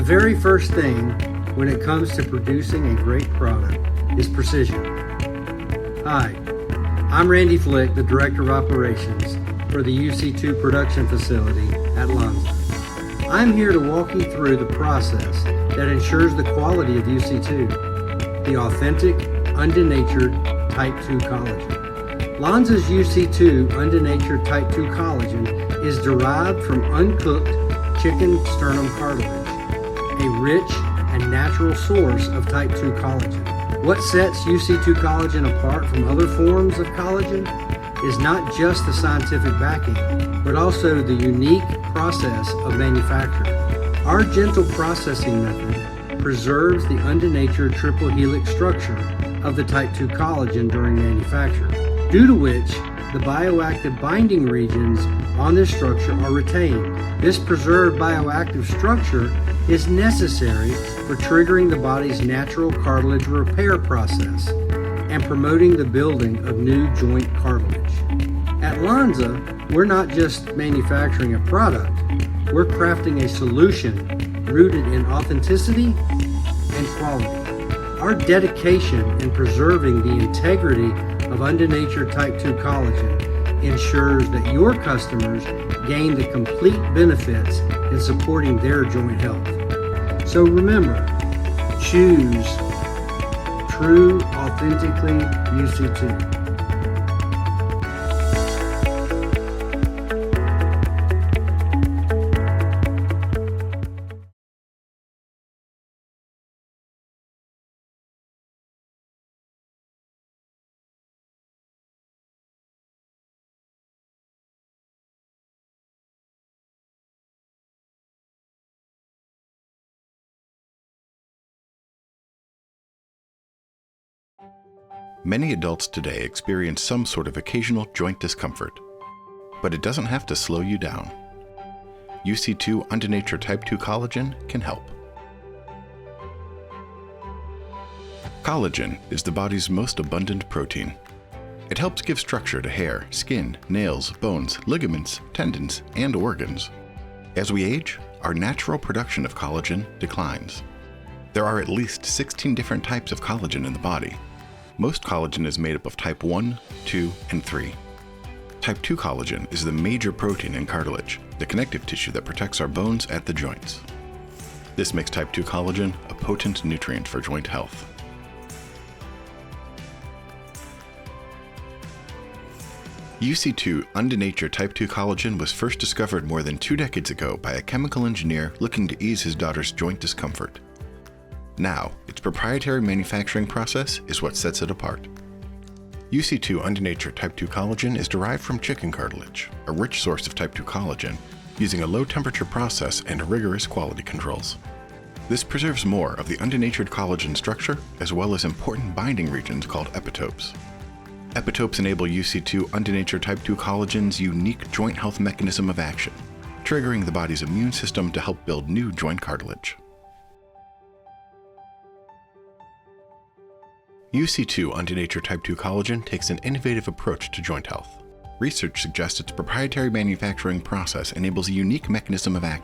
very first thing when it comes to producing a great product is precision. Hi, I'm Randy Flick, the Director of Operations for the UC2 production facility at Lonza. I'm here to walk you through the process that ensures the quality of UC2, the authentic, undenatured Type 2 collagen. Lonza's UC2 undenatured Type 2 collagen is derived from uncooked chicken sternum cartilage, a rich and natural source of Type 2 collagen. What sets UC2 collagen apart from other forms of collagen is not just the scientific backing, but also the unique process of manufacturing. Our gentle processing method preserves the undenatured triple-helix structure of the Type 2 collagen during manufacture, due to which the bioactive binding regions on this structure are retained. This preserved bioactive structure is necessary for triggering the body's natural cartilage repair process and promoting the building of new joint cartilage. At Lonza, we're not just manufacturing a product, we're crafting a solution rooted in authenticity and quality. Our dedication in preserving the integrity of undenatured Type 2 collagen ensures that your customers gain the complete benefits in supporting their joint health. So remember, choose true, authentically UC2. Many adults today experience some sort of occasional joint discomfort, but it doesn't have to slow you down. UC2 Undenatured Type 2 collagen can help. Collagen is the body's most abundant protein. It helps give structure to hair, skin, nails, bones, ligaments, tendons, and organs. As we age, our natural production of collagen declines. There are at least 16 different types of collagen in the body. Most collagen is made up of type 1, 2, and 3. Type 2 collagen is the major protein in cartilage, the connective tissue that protects our bones at the joints. This makes type 2 collagen a potent nutrient for joint health. UC2 Undenatured Type 2 collagen was first discovered more than 2 decades ago by a chemical engineer looking to ease his daughter's joint discomfort. Now, its proprietary manufacturing process is what sets it apart. UC2 Undenatured Type 2 collagen is derived from chicken cartilage, a rich source of Type 2 collagen, using a low-temperature process and rigorous quality controls. This preserves more of the undenatured collagen structure, as well as important binding regions called epitopes. Epitopes enable UC2 Undenatured Type 2 collagen's unique joint health mechanism of action, triggering the body's immune system to help build new joint cartilage. UC2 Undenatured Type 2 collagen takes an innovative approach to joint health. Research suggests its proprietary manufacturing process enables a unique mechanism of action